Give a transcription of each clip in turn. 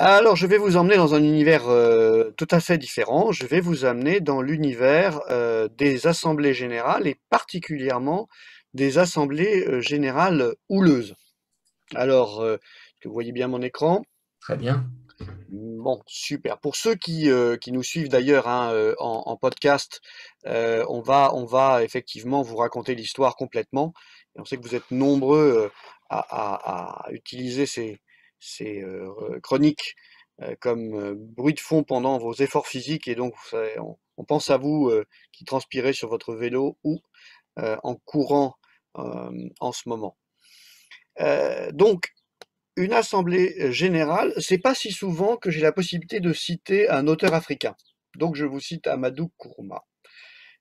Alors, je vais vous emmener dans un univers tout à fait différent. Je vais vous amener dans l'univers des assemblées générales et particulièrement des assemblées générales houleuses. Alors, est-ce que vous voyez bien mon écran? Très bien. Bon, super. Pour ceux qui nous suivent d'ailleurs hein, en podcast, on va effectivement vous raconter l'histoire complètement. Et on sait que vous êtes nombreux à utiliser ces chroniques comme bruit de fond pendant vos efforts physiques. Et donc, on pense à vous qui transpirez sur votre vélo ou en courant en ce moment. Donc, une assemblée générale, c'est pas si souvent que j'ai la possibilité de citer un auteur africain. Donc je vous cite Amadou Kourouma.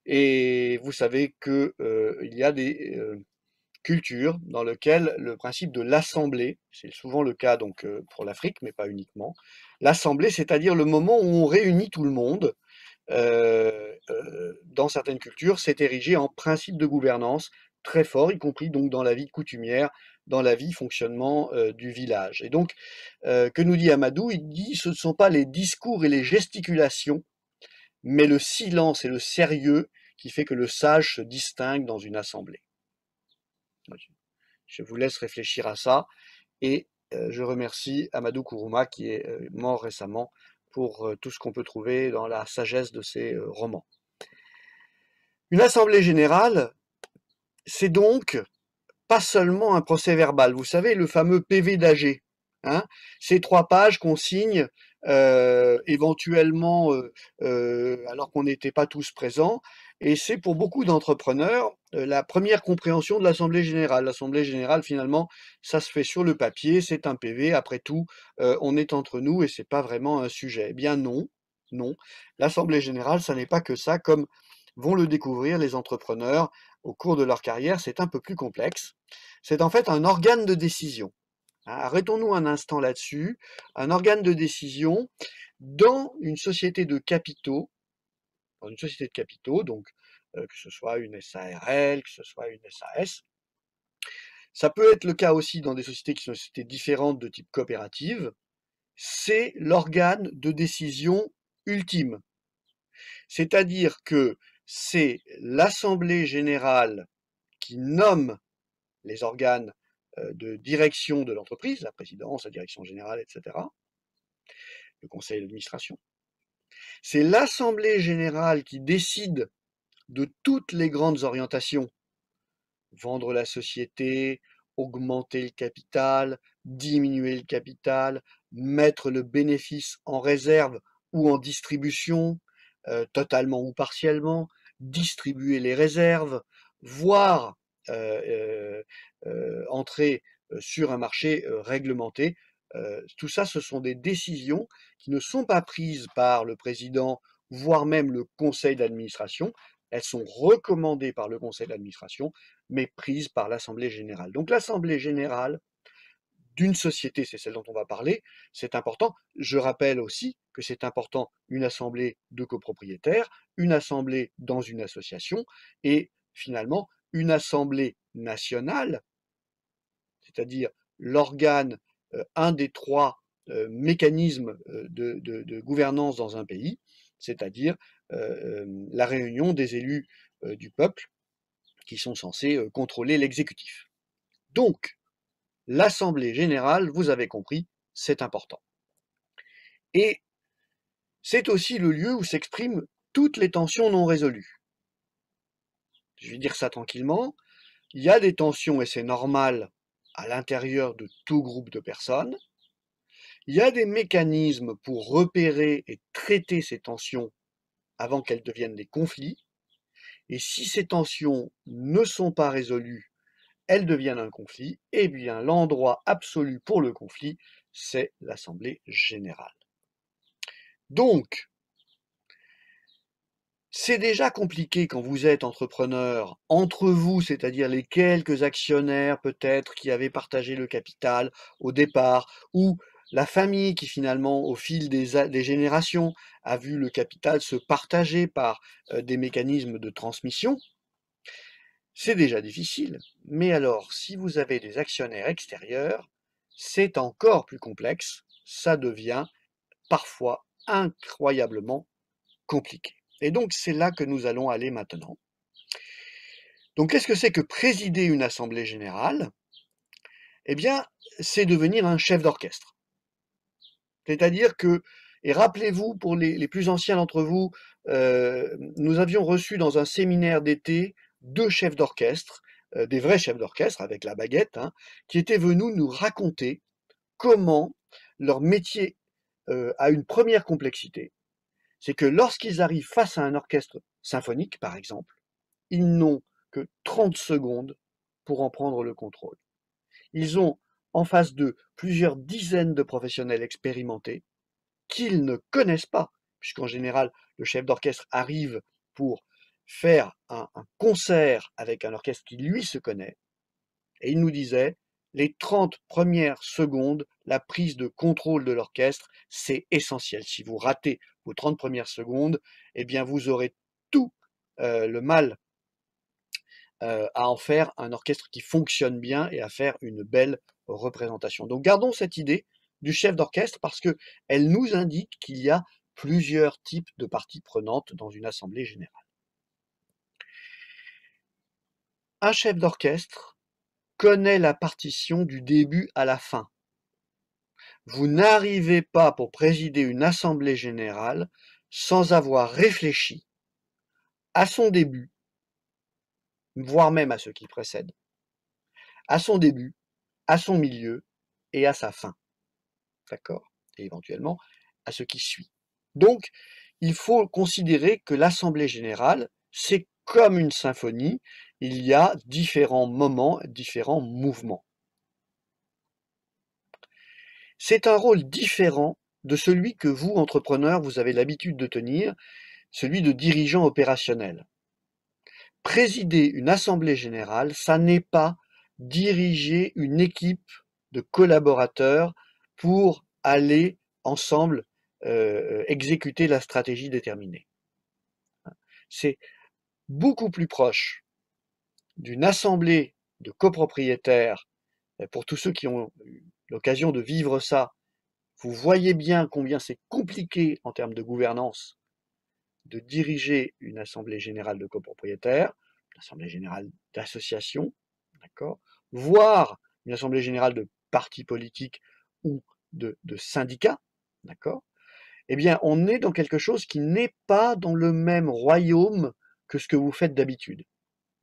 Et vous savez que il y a des cultures dans lesquelles le principe de l'assemblée, c'est souvent le cas donc pour l'Afrique, mais pas uniquement, l'assemblée, c'est-à-dire le moment où on réunit tout le monde, dans certaines cultures, c'est érigé en principe de gouvernance très fort, y compris donc dans la vie coutumière, dans la vie fonctionnement du village. Et donc, que nous dit Amadou? Il dit ce ne sont pas les discours et les gesticulations, mais le silence et le sérieux qui fait que le sage se distingue dans une assemblée. Je vous laisse réfléchir à ça et je remercie Amadou Kourouma qui est mort récemment pour tout ce qu'on peut trouver dans la sagesse de ses romans. Une assemblée générale, c'est donc pas seulement un procès-verbal. Vous savez, le fameux PV d'AG, hein, ces 3 pages qu'on signe éventuellement alors qu'on n'était pas tous présents. Et c'est pour beaucoup d'entrepreneurs la première compréhension de l'Assemblée générale. L'Assemblée générale, finalement, ça se fait sur le papier, c'est un PV. Après tout, on est entre nous et c'est pas vraiment un sujet. Eh bien non, non. L'Assemblée générale, ça n'est pas que ça, comme vont le découvrir les entrepreneurs au cours de leur carrière. C'est un peu plus complexe. C'est en fait un organe de décision. Arrêtons-nous un instant là-dessus. Un organe de décision dans une société de capitaux, donc que ce soit une SARL, que ce soit une SAS. Ça peut être le cas aussi dans des sociétés qui sont des sociétés différentes de type coopérative. C'est l'organe de décision ultime. C'est-à-dire que c'est l'Assemblée générale qui nomme les organes de direction de l'entreprise, la présidence, la direction générale, etc., le conseil d'administration. C'est l'Assemblée générale qui décide de toutes les grandes orientations, vendre la société, augmenter le capital, diminuer le capital, mettre le bénéfice en réserve ou en distribution, totalement ou partiellement, distribuer les réserves, voire entrer sur un marché réglementé. Tout ça, ce sont des décisions qui ne sont pas prises par le président, voire même le conseil d'administration. Elles sont recommandées par le conseil d'administration, mais prises par l'Assemblée générale. Donc l'Assemblée générale d'une société, c'est celle dont on va parler, c'est important. Je rappelle aussi que c'est important une assemblée de copropriétaires, une assemblée dans une association et finalement une assemblée nationale, c'est-à-dire l'organe, un des 3 mécanismes de gouvernance dans un pays, c'est-à-dire la réunion des élus du peuple qui sont censés contrôler l'exécutif. Donc, l'Assemblée générale, vous avez compris, c'est important. Et c'est aussi le lieu où s'expriment toutes les tensions non résolues. Je vais dire ça tranquillement. Il y a des tensions et c'est normal à l'intérieur de tout groupe de personnes. Il y a des mécanismes pour repérer et traiter ces tensions avant qu'elles deviennent des conflits. Et si ces tensions ne sont pas résolues, elles deviennent un conflit. Eh bien, l'endroit absolu pour le conflit, c'est l'Assemblée générale. Donc, c'est déjà compliqué quand vous êtes entrepreneur, entre vous, c'est-à-dire les quelques actionnaires peut-être qui avaient partagé le capital au départ, ou la famille qui finalement, au fil des générations, a vu le capital se partager par des mécanismes de transmission. C'est déjà difficile. Mais alors, si vous avez des actionnaires extérieurs, c'est encore plus complexe. ça devient parfois incroyablement compliqué. Et donc c'est là que nous allons aller maintenant. Donc qu'est-ce que c'est que présider une assemblée générale? Eh bien, c'est devenir un chef d'orchestre. C'est-à-dire que, et rappelez-vous, pour les plus anciens d'entre vous, nous avions reçu dans un séminaire d'été 2 chefs d'orchestre, des vrais chefs d'orchestre avec la baguette, hein, qui étaient venus nous raconter comment leur métier a une première complexité. C'est que lorsqu'ils arrivent face à un orchestre symphonique, par exemple, ils n'ont que 30 secondes pour en prendre le contrôle. Ils ont en face d'eux plusieurs dizaines de professionnels expérimentés qu'ils ne connaissent pas, puisqu'en général, le chef d'orchestre arrive pour faire un concert avec un orchestre qui, lui, se connaît. Et il nous disait, les 30 premières secondes, la prise de contrôle de l'orchestre, c'est essentiel. Si vous ratez vos 30 premières secondes, eh bien, vous aurez tout le mal à en faire un orchestre qui fonctionne bien et à faire une belle représentation. Donc gardons cette idée du chef d'orchestre parce qu'elle nous indique qu'il y a plusieurs types de parties prenantes dans une assemblée générale. Un chef d'orchestre connaît la partition du début à la fin. Vous n'arrivez pas pour présider une assemblée générale sans avoir réfléchi à son début, voire même à ce qui précède, à son début, à son milieu et à sa fin. D'accord? Et éventuellement à ce qui suit. Donc, il faut considérer que l'assemblée générale, c'est comme une symphonie, il y a différents moments, différents mouvements. C'est un rôle différent de celui que vous, entrepreneur, vous avez l'habitude de tenir, celui de dirigeant opérationnel. Présider une assemblée générale, ça n'est pas diriger une équipe de collaborateurs pour aller ensemble exécuter la stratégie déterminée. C'est beaucoup plus proche d'une assemblée de copropriétaires. Pour tous ceux qui ont eu l'occasion de vivre ça, vous voyez bien combien c'est compliqué en termes de gouvernance de diriger une assemblée générale de copropriétaires, une assemblée générale d'associations, d'accord, voire une assemblée générale de partis politiques ou de syndicats, d'accord. Eh bien, on est dans quelque chose qui n'est pas dans le même royaume que ce que vous faites d'habitude.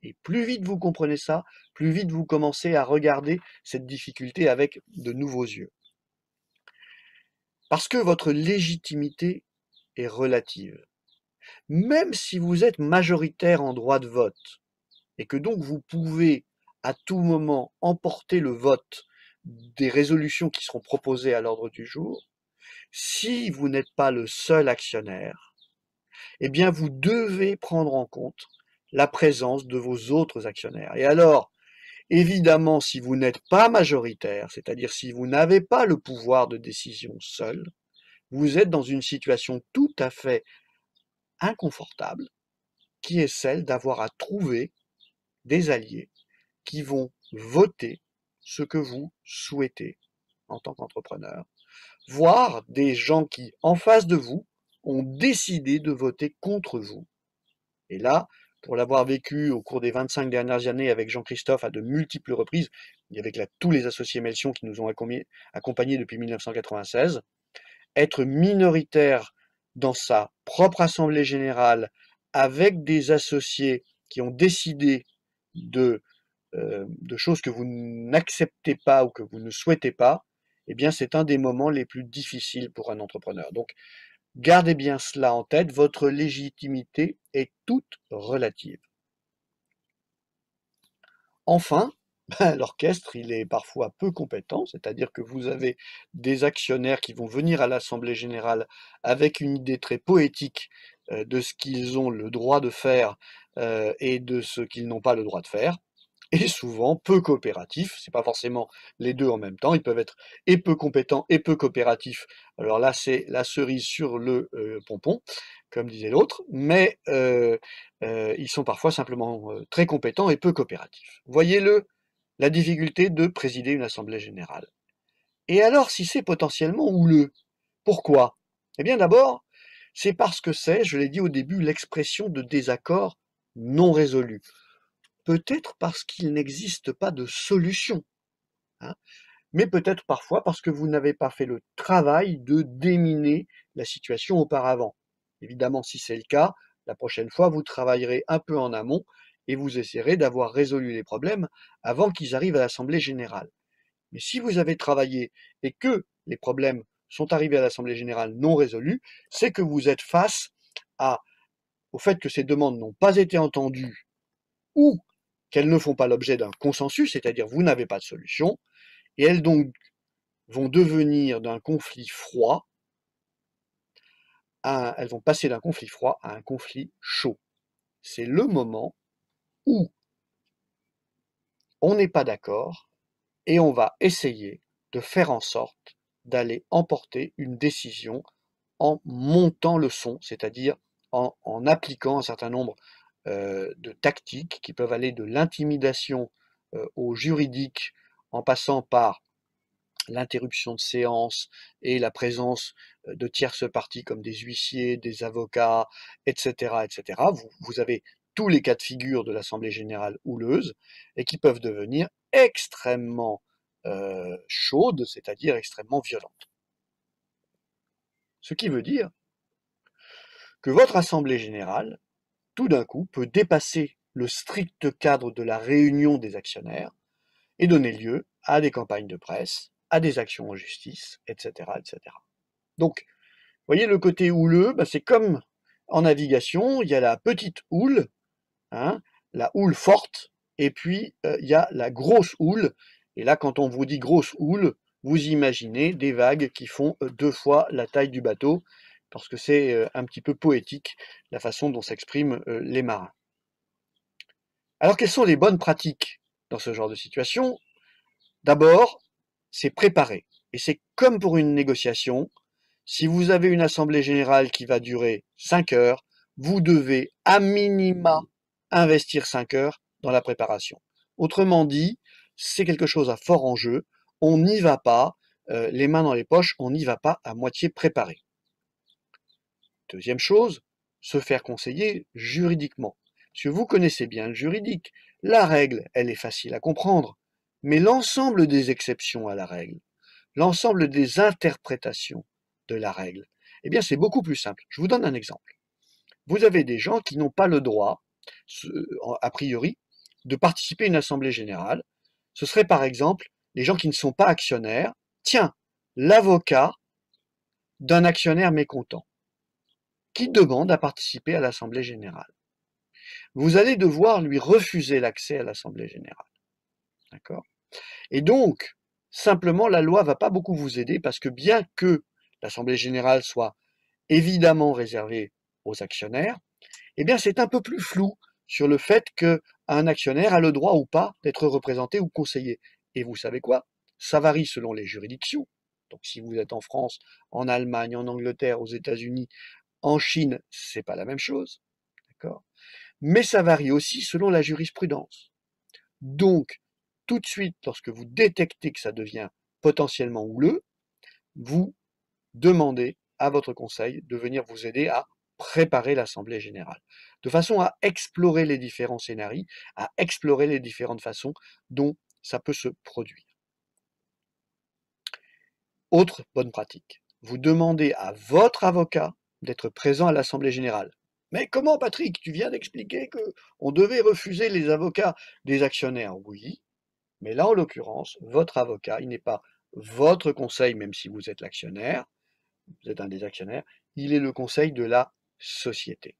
Et plus vite vous comprenez ça, plus vite vous commencez à regarder cette difficulté avec de nouveaux yeux. Parce que votre légitimité est relative. Même si vous êtes majoritaire en droit de vote, et que donc vous pouvez à tout moment emporter le vote des résolutions qui seront proposées à l'ordre du jour, si vous n'êtes pas le seul actionnaire, eh bien vous devez prendre en compte la présence de vos autres actionnaires. Et alors, évidemment, si vous n'êtes pas majoritaire, c'est-à-dire si vous n'avez pas le pouvoir de décision seul, vous êtes dans une situation tout à fait inconfortable, qui est celle d'avoir à trouver des alliés qui vont voter ce que vous souhaitez en tant qu'entrepreneur, voire des gens qui, en face de vous, ont décidé de voter contre vous. Et là, pour l'avoir vécu au cours des 25 dernières années avec Jean-Christophe à de multiples reprises, et avec tous les associés Melchion qui nous ont accompagnés depuis 1996, être minoritaire dans sa propre assemblée générale avec des associés qui ont décidé de choses que vous n'acceptez pas ou que vous ne souhaitez pas, eh bien c'est un des moments les plus difficiles pour un entrepreneur. Donc gardez bien cela en tête, votre légitimité est toute relative. Enfin, l'orchestre, il est parfois peu compétent, c'est-à-dire que vous avez des actionnaires qui vont venir à l'Assemblée générale avec une idée très poétique de ce qu'ils ont le droit de faire et de ce qu'ils n'ont pas le droit de faire. Et souvent peu coopératifs, c'est pas forcément les deux en même temps, ils peuvent être et peu compétents et peu coopératifs. Alors là, c'est la cerise sur le pompon, comme disait l'autre, mais ils sont parfois simplement très compétents et peu coopératifs. Voyez-le, la difficulté de présider une assemblée générale. Et alors, si c'est potentiellement houleux, pourquoi? Eh bien d'abord, c'est parce que c'est, je l'ai dit au début, l'expression de désaccords non résolus. Peut-être parce qu'il n'existe pas de solution, hein, mais peut-être parfois parce que vous n'avez pas fait le travail de déminer la situation auparavant. Évidemment, si c'est le cas, la prochaine fois, vous travaillerez un peu en amont et vous essaierez d'avoir résolu les problèmes avant qu'ils arrivent à l'Assemblée générale. Mais si vous avez travaillé et que les problèmes sont arrivés à l'Assemblée générale non résolus, c'est que vous êtes face au fait que ces demandes n'ont pas été entendues ou qu'elles ne font pas l'objet d'un consensus, c'est-à-dire vous n'avez pas de solution, et elles donc vont devenir d'un conflit froid, elles vont passer d'un conflit froid à un conflit chaud. C'est le moment où on n'est pas d'accord et on va essayer de faire en sorte d'aller emporter une décision en montant le son, c'est-à-dire en appliquant un certain nombre de tactiques qui peuvent aller de l'intimidation au juridique en passant par l'interruption de séance et la présence de tierces parties comme des huissiers, des avocats, etc. etc. Vous avez tous les cas de figure de l'Assemblée générale houleuse et qui peuvent devenir extrêmement chaudes, c'est-à-dire extrêmement violentes. Ce qui veut dire que votre Assemblée générale, tout d'un coup, peut dépasser le strict cadre de la réunion des actionnaires et donner lieu à des campagnes de presse, à des actions en justice, etc. etc. Donc, vous voyez le côté houleux, c'est comme en navigation, il y a la petite houle, hein, la houle forte, et puis il y a la grosse houle. Et là, quand on vous dit grosse houle, vous imaginez des vagues qui font 2 fois la taille du bateau, parce que c'est un petit peu poétique la façon dont s'expriment les marins. Alors, quelles sont les bonnes pratiques dans ce genre de situation? D'abord, c'est préparer. Et c'est comme pour une négociation. Si vous avez une assemblée générale qui va durer 5 heures, vous devez à minima investir 5 heures dans la préparation. Autrement dit, c'est quelque chose à fort enjeu. On n'y va pas les mains dans les poches, on n'y va pas à moitié préparé. Deuxième chose, se faire conseiller juridiquement. Parce que vous connaissez bien le juridique. La règle, elle est facile à comprendre. Mais l'ensemble des exceptions à la règle, l'ensemble des interprétations de la règle, eh bien c'est beaucoup plus simple. Je vous donne un exemple. Vous avez des gens qui n'ont pas le droit, a priori, de participer à une assemblée générale. Ce serait par exemple les gens qui ne sont pas actionnaires. Tiens, l'avocat d'un actionnaire mécontent qui demande à participer à l'assemblée générale. Vous allez devoir lui refuser l'accès à l'assemblée générale. D'accord? Et donc, simplement, la loi ne va pas beaucoup vous aider parce que bien que l'assemblée générale soit évidemment réservée aux actionnaires, eh bien c'est un peu plus flou sur le fait qu'un actionnaire a le droit ou pas d'être représenté ou conseillé. Et vous savez quoi? Ça varie selon les juridictions. Donc si vous êtes en France, en Allemagne, en Angleterre, aux États-Unis, en Chine, c'est pas la même chose. D'accord? Mais ça varie aussi selon la jurisprudence. Donc, tout de suite, lorsque vous détectez que ça devient potentiellement houleux, vous demandez à votre conseil de venir vous aider à préparer l'assemblée générale, de façon à explorer les différents scénarios, à explorer les différentes façons dont ça peut se produire. Autre bonne pratique, vous demandez à votre avocat d'être présent à l'assemblée générale. Mais comment, Patrick? Tu viens d'expliquer qu'on devait refuser les avocats des actionnaires. Oui, mais là, en l'occurrence, votre avocat, il n'est pas votre conseil, même si vous êtes l'actionnaire, vous êtes un des actionnaires, il est le conseil de la société.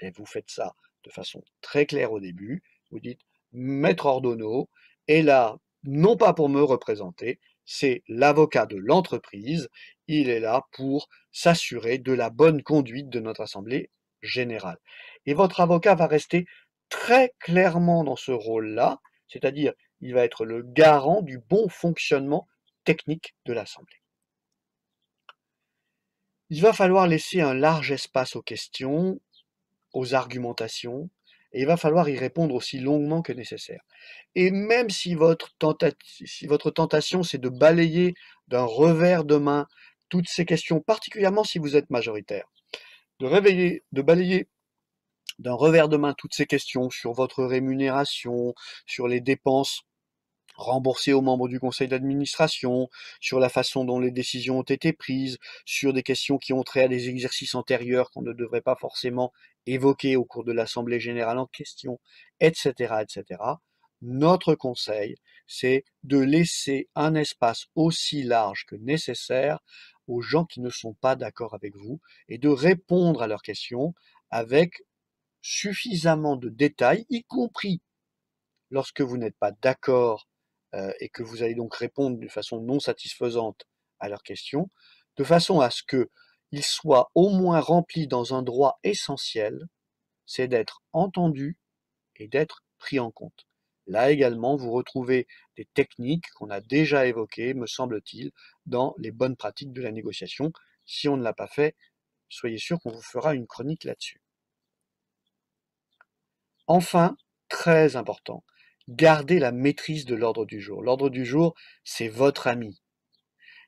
Et vous faites ça de façon très claire au début. Vous dites, Maître Ordonneau est là, non pas pour me représenter, c'est l'avocat de l'entreprise. Il est là pour s'assurer de la bonne conduite de notre assemblée générale. Et votre avocat va rester très clairement dans ce rôle-là, c'est-à-dire il va être le garant du bon fonctionnement technique de l'assemblée. Il va falloir laisser un large espace aux questions, aux argumentations, et il va falloir y répondre aussi longuement que nécessaire. Et même si votre tentation, c'est de balayer d'un revers de main toutes ces questions, particulièrement si vous êtes majoritaire, de balayer d'un revers de main toutes ces questions sur votre rémunération, sur les dépenses remboursées aux membres du conseil d'administration, sur la façon dont les décisions ont été prises, sur des questions qui ont trait à des exercices antérieurs qu'on ne devrait pas forcément évoquer au cours de l'Assemblée générale en question, etc., etc. Notre conseil, c'est de laisser un espace aussi large que nécessaire aux gens qui ne sont pas d'accord avec vous et de répondre à leurs questions avec suffisamment de détails, y compris lorsque vous n'êtes pas d'accord et que vous allez donc répondre d'une façon non satisfaisante à leurs questions, de façon à ce qu'ils soient au moins remplis dans un droit essentiel, c'est d'être entendu et d'être pris en compte. Là également, vous retrouvez des techniques qu'on a déjà évoquées, me semble-t-il, dans les bonnes pratiques de la négociation. Si on ne l'a pas fait, soyez sûr qu'on vous fera une chronique là-dessus. Enfin, très important, gardez la maîtrise de l'ordre du jour. L'ordre du jour, c'est votre ami.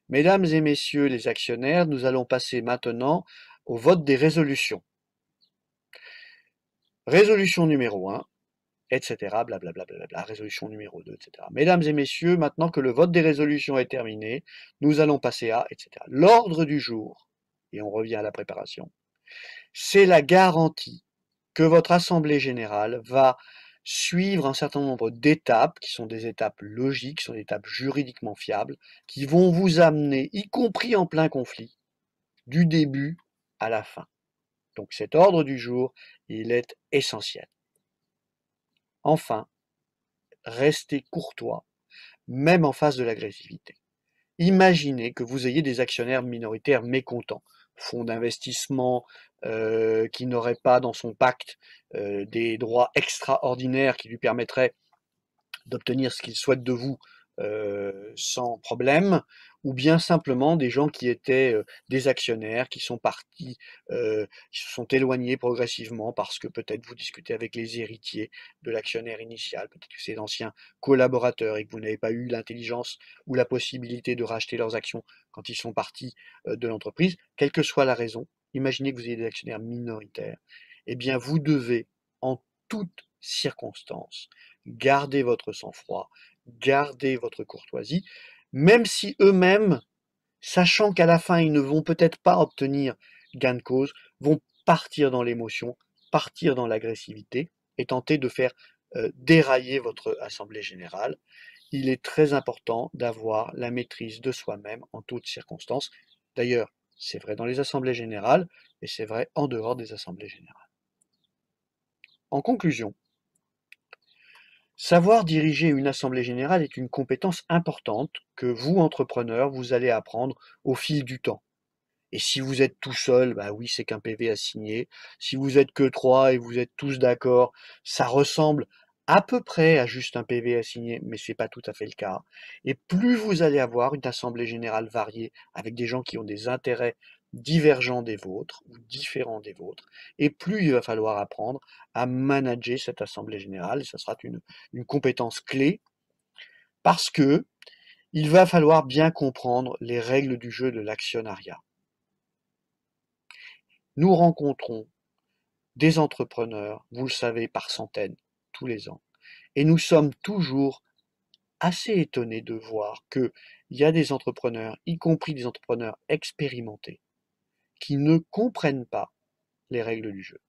Mesdames et messieurs les actionnaires, nous allons passer maintenant au vote des résolutions. Résolution numéro 1, etc. Blablabla, résolution numéro 2, etc. Mesdames et messieurs, maintenant que le vote des résolutions est terminé, nous allons passer à, etc. L'ordre du jour, et on revient à la préparation, c'est la garantie que votre Assemblée générale va suivre un certain nombre d'étapes, qui sont des étapes logiques, qui sont des étapes juridiquement fiables, qui vont vous amener, y compris en plein conflit, du début à la fin. Donc cet ordre du jour, il est essentiel. Enfin, restez courtois, même en face de l'agressivité. Imaginez que vous ayez des actionnaires minoritaires mécontents, fonds d'investissement qui n'aurait pas dans son pacte des droits extraordinaires qui lui permettraient d'obtenir ce qu'il souhaite de vous sans problème, ou bien simplement des gens qui étaient des actionnaires, qui sont partis, qui se sont éloignés progressivement parce que peut-être vous discutez avec les héritiers de l'actionnaire initial, peut-être que c'est d'anciens collaborateurs et que vous n'avez pas eu l'intelligence ou la possibilité de racheter leurs actions quand ils sont partis de l'entreprise, quelle que soit la raison, imaginez que vous ayez des actionnaires minoritaires, eh bien vous devez en toutes circonstances gardez votre sang-froid, gardez votre courtoisie, même si eux-mêmes, sachant qu'à la fin, ils ne vont peut-être pas obtenir gain de cause, vont partir dans l'émotion, partir dans l'agressivité et tenter de faire dérailler votre assemblée générale. Il est très important d'avoir la maîtrise de soi-même en toutes circonstances. D'ailleurs, c'est vrai dans les assemblées générales et c'est vrai en dehors des assemblées générales. En conclusion, savoir diriger une assemblée générale est une compétence importante que vous, entrepreneurs, vous allez apprendre au fil du temps. Et si vous êtes tout seul, bah oui, c'est qu'un PV à signer. Si vous êtes que trois et vous êtes tous d'accord, ça ressemble à peu près à juste un PV à signer, mais c'est pas tout à fait le cas. Et plus vous allez avoir une assemblée générale variée avec des gens qui ont des intérêts divergents des vôtres ou différents des vôtres, et plus il va falloir apprendre à manager cette assemblée générale, et ça sera une compétence clé parce que il va falloir bien comprendre les règles du jeu de l'actionnariat. Nous rencontrons des entrepreneurs, vous le savez, par centaines tous les ans. Et nous sommes toujours assez étonnés de voir qu'il y a des entrepreneurs, y compris des entrepreneurs expérimentés, qui ne comprennent pas les règles du jeu.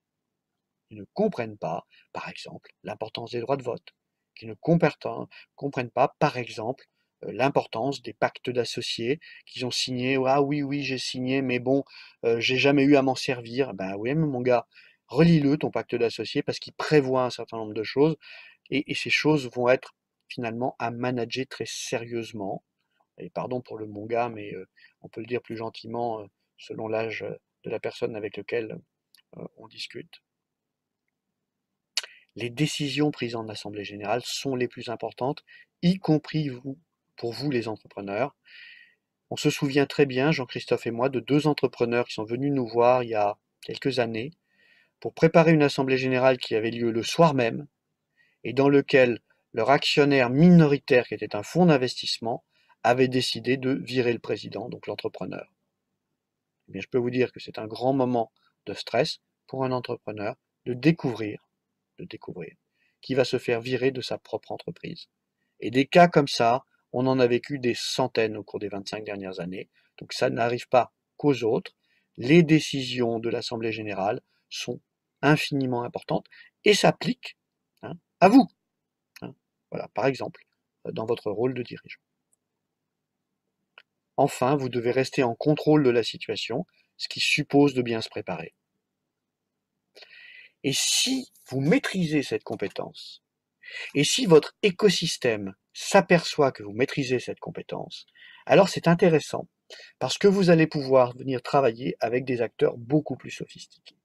Ils ne comprennent pas, par exemple, l'importance des droits de vote, qui ne comprennent pas, par exemple, l'importance des pactes d'associés qu'ils ont signés. Ah oui, oui, j'ai signé, mais bon, j'ai jamais eu à m'en servir. Ben oui, mais mon gars, relis-le, ton pacte d'associés, parce qu'il prévoit un certain nombre de choses, et ces choses vont être finalement à manager très sérieusement. Et pardon pour le mon gars, mais on peut le dire plus gentiment selon l'âge de la personne avec laquelle on discute. Les décisions prises en assemblée générale sont les plus importantes, y compris pour vous les entrepreneurs. On se souvient très bien, Jean-Christophe et moi, de deux entrepreneurs qui sont venus nous voir il y a quelques années pour préparer une assemblée générale qui avait lieu le soir même et dans lequel leur actionnaire minoritaire, qui était un fonds d'investissement, avait décidé de virer le président, donc l'entrepreneur. Eh bien, je peux vous dire que c'est un grand moment de stress pour un entrepreneur de découvrir, qui va se faire virer de sa propre entreprise. Et des cas comme ça, on en a vécu des centaines au cours des 25 dernières années. Donc ça n'arrive pas qu'aux autres. Les décisions de l'Assemblée générale sont infiniment importantes et s'appliquent, hein, à vous. Hein. Voilà, par exemple, dans votre rôle de dirigeant. Enfin, vous devez rester en contrôle de la situation, ce qui suppose de bien se préparer. Et si vous maîtrisez cette compétence, et si votre écosystème s'aperçoit que vous maîtrisez cette compétence, alors c'est intéressant parce que vous allez pouvoir venir travailler avec des acteurs beaucoup plus sophistiqués.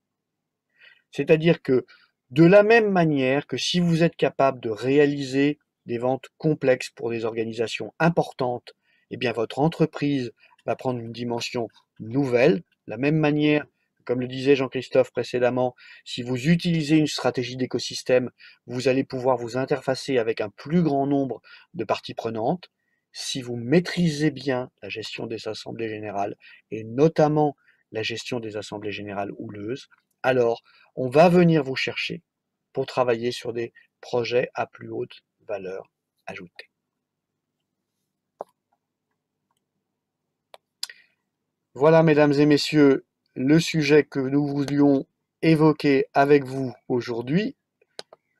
C'est-à-dire que de la même manière que si vous êtes capable de réaliser des ventes complexes pour des organisations importantes, eh bien votre entreprise va prendre une dimension nouvelle. De la même manière, comme le disait Jean-Christophe précédemment, si vous utilisez une stratégie d'écosystème, vous allez pouvoir vous interfacer avec un plus grand nombre de parties prenantes. Si vous maîtrisez bien la gestion des assemblées générales, et notamment la gestion des assemblées générales houleuses, alors on va venir vous chercher pour travailler sur des projets à plus haute valeur ajoutée. Voilà, mesdames et messieurs, le sujet que nous voulions évoquer avec vous aujourd'hui.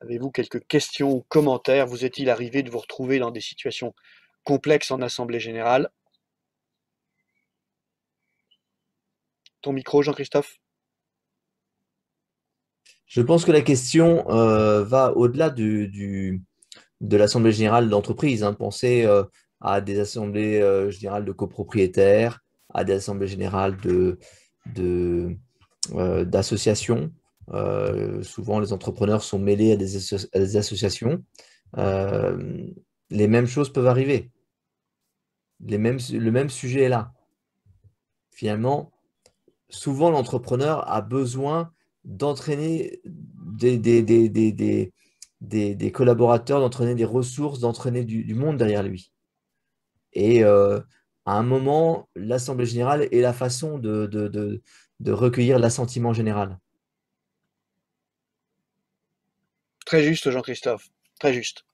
Avez-vous quelques questions ou commentaires? Vous est-il arrivé de vous retrouver dans des situations complexes en assemblée générale? Ton micro, Jean-Christophe? Je pense que la question va au-delà de l'Assemblée générale d'entreprise. Hein. Pensez à des assemblées générales de copropriétaires, à des assemblées générales de, d'associations. Souvent, les entrepreneurs sont mêlés à des associations. Euh, les mêmes choses peuvent arriver. Le même sujet est là. Finalement, souvent, l'entrepreneur a besoin d'entraîner des collaborateurs, d'entraîner des ressources, d'entraîner du monde derrière lui. Et à un moment, l'Assemblée générale est la façon de recueillir l'assentiment général. Très juste, Jean-Christophe. Très juste.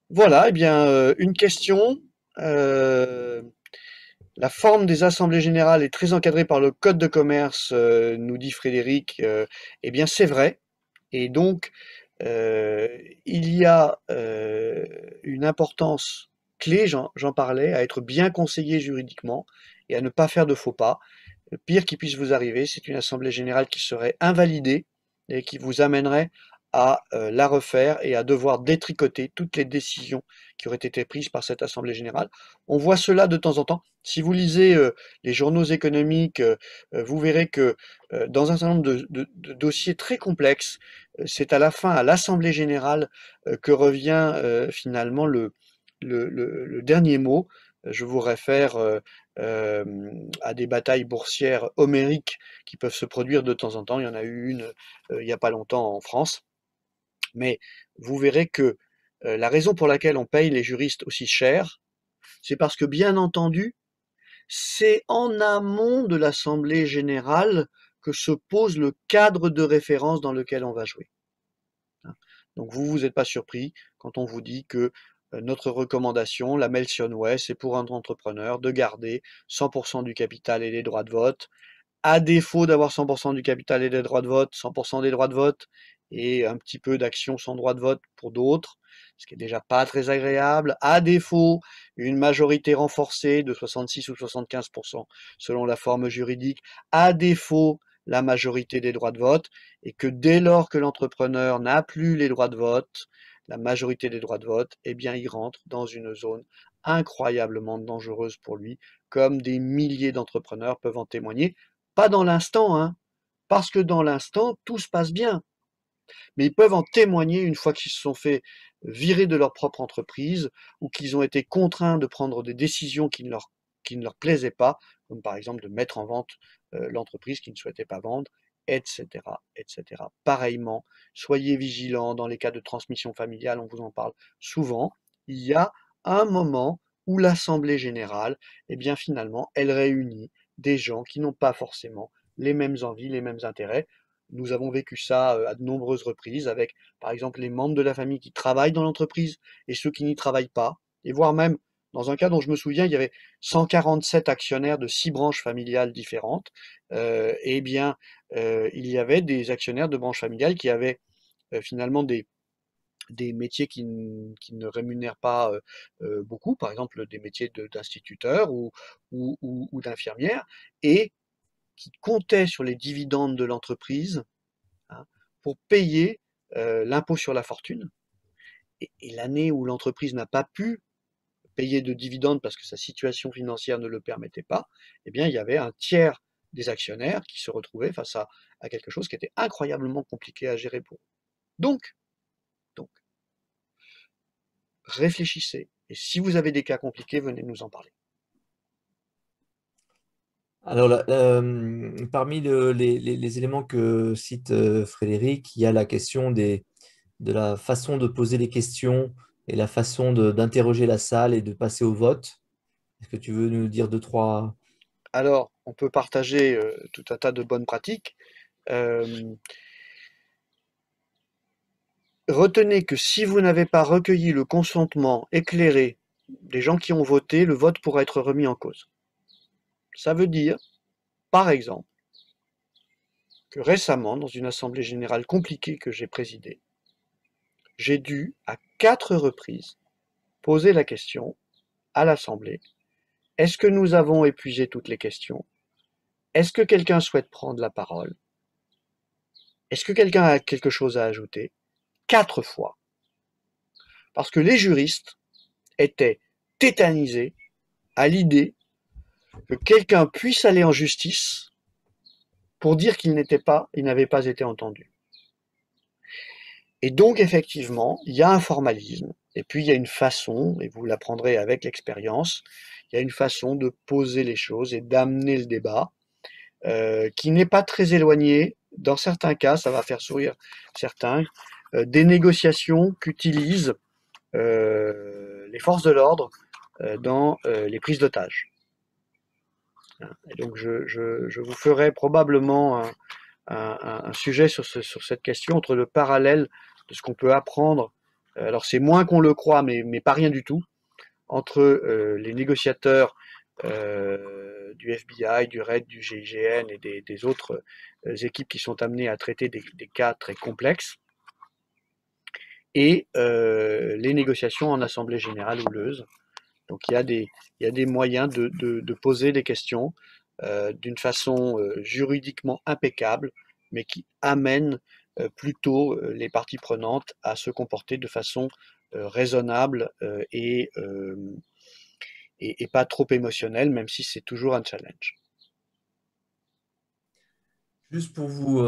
Voilà, eh bien, une question. Euh, La forme des assemblées générales est très encadrée par le code de commerce, nous dit Frédéric. Eh bien, c'est vrai. Et donc, euh, il y a une importance clé, j'en parlais, à être bien conseillé juridiquement et à ne pas faire de faux pas. Le pire qui puisse vous arriver, c'est une assemblée générale qui serait invalidée et qui vous amènerait à la refaire et à devoir détricoter toutes les décisions qui auraient été prises par cette assemblée générale. On voit cela de temps en temps. Si vous lisez les journaux économiques, vous verrez que dans un certain nombre de dossiers très complexes, c'est à la fin, à l'assemblée générale, que revient finalement le dernier mot. Je vous réfère à des batailles boursières homériques qui peuvent se produire de temps en temps. Il y en a eu une il n'y a pas longtemps en France. Mais vous verrez que la raison pour laquelle on paye les juristes aussi cher, c'est parce que bien entendu, c'est en amont de l'Assemblée générale que se pose le cadre de référence dans lequel on va jouer. Donc vous n'êtes pas surpris quand on vous dit que notre recommandation, la Melson Way, c'est pour un entrepreneur de garder 100% du capital et des droits de vote. À défaut d'avoir 100% du capital et des droits de vote, 100% des droits de vote et un petit peu d'actions sans droit de vote pour d'autres, ce qui est déjà pas très agréable. À défaut, une majorité renforcée de 66 ou 75% selon la forme juridique. À défaut, la majorité des droits de vote et que dès lors que l'entrepreneur n'a plus les droits de vote, la majorité des droits de vote, eh bien, il rentre dans une zone incroyablement dangereuse pour lui, comme des milliers d'entrepreneurs peuvent en témoigner. Pas dans l'instant, hein, parce que dans l'instant, tout se passe bien. Mais ils peuvent en témoigner une fois qu'ils se sont fait virer de leur propre entreprise ou qu'ils ont été contraints de prendre des décisions qui ne leur plaisaient pas, comme par exemple de mettre en vente l'entreprise qu'ils ne souhaitaient pas vendre, etc., etc. Pareillement, soyez vigilants dans les cas de transmission familiale, on vous en parle souvent. Il y a un moment où l'Assemblée générale, eh bien finalement, elle réunit des gens qui n'ont pas forcément les mêmes envies, les mêmes intérêts. Nous avons vécu ça à de nombreuses reprises avec, par exemple, les membres de la famille qui travaillent dans l'entreprise et ceux qui n'y travaillent pas, et voire même, dans un cas dont je me souviens, il y avait 147 actionnaires de 6 branches familiales différentes. Eh bien, il y avait des actionnaires de branches familiales qui avaient finalement des métiers qui ne rémunèrent pas beaucoup, par exemple des métiers d'instituteur ou d'infirmière, et qui comptaient sur les dividendes de l'entreprise, hein, pour payer l'impôt sur la fortune. Et l'année où l'entreprise n'a pas pu payer de dividendes parce que sa situation financière ne le permettait pas, eh bien, il y avait un tiers des actionnaires qui se retrouvaient face à quelque chose qui était incroyablement compliqué à gérer pour eux. Donc, réfléchissez. Et si vous avez des cas compliqués, venez nous en parler. Alors, parmi les éléments que cite Frédéric, il y a la question de la façon de poser les questions et la façon d'interroger la salle et de passer au vote. Est-ce que tu veux nous dire deux, trois... Alors, on peut partager tout un tas de bonnes pratiques. Euh, Retenez que si vous n'avez pas recueilli le consentement éclairé des gens qui ont voté, le vote pourra être remis en cause. Ça veut dire, par exemple, que récemment, dans une assemblée générale compliquée que j'ai présidée, j'ai dû, à 4 reprises, poser la question à l'Assemblée, est-ce que nous avons épuisé toutes les questions? Est-ce que quelqu'un souhaite prendre la parole? Est-ce que quelqu'un a quelque chose à ajouter? 4 fois. Parce que les juristes étaient tétanisés à l'idée que quelqu'un puisse aller en justice pour dire qu'il n'avait pas été entendu. Et donc, effectivement, il y a un formalisme, et puis il y a une façon, et vous l'apprendrez avec l'expérience, il y a une façon de poser les choses et d'amener le débat, qui n'est pas très éloignée, dans certains cas, ça va faire sourire certains, des négociations qu'utilisent les forces de l'ordre dans les prises d'otages. Et donc je vous ferai probablement un sujet sur cette question, entre le parallèle de ce qu'on peut apprendre, alors c'est moins qu'on le croit, mais pas rien du tout, entre les négociateurs du FBI, du RAID, du GIGN et des autres équipes qui sont amenées à traiter des cas très complexes, et les négociations en assemblée générale houleuse. Donc il y a des moyens de poser des questions d'une façon juridiquement impeccable, mais qui amènent plutôt les parties prenantes à se comporter de façon raisonnable et pas trop émotionnelle, même si c'est toujours un challenge. Juste pour vous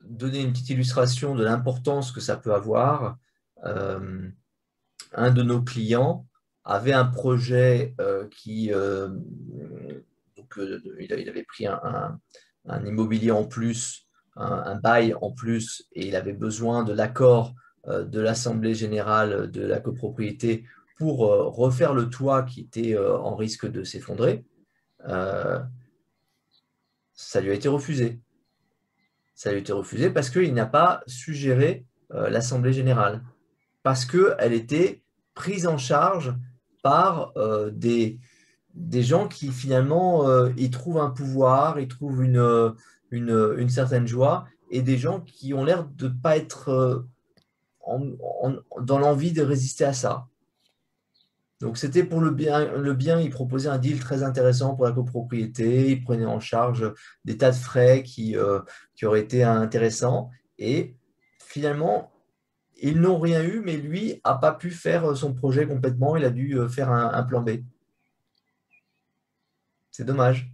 donner une petite illustration de l'importance que ça peut avoir, euh, un de nos clients avait un projet il avait pris un immobilier en plus, un bail en plus, et il avait besoin de l'accord de l'Assemblée générale de la copropriété pour refaire le toit qui était en risque de s'effondrer. Euh, Ça lui a été refusé. Ça lui a été refusé parce qu'il n'a pas suggéré l'Assemblée générale, parce qu'elle était prise en charge par des gens qui finalement y trouvent un pouvoir, y trouvent une certaine joie, et des gens qui ont l'air de ne pas être dans l'envie de résister à ça. Donc c'était pour le bien, il proposait un deal très intéressant pour la copropriété, il prenait en charge des tas de frais qui auraient été intéressants, et finalement, ils n'ont rien eu, mais lui n'a pas pu faire son projet complètement, il a dû faire un plan B. C'est dommage.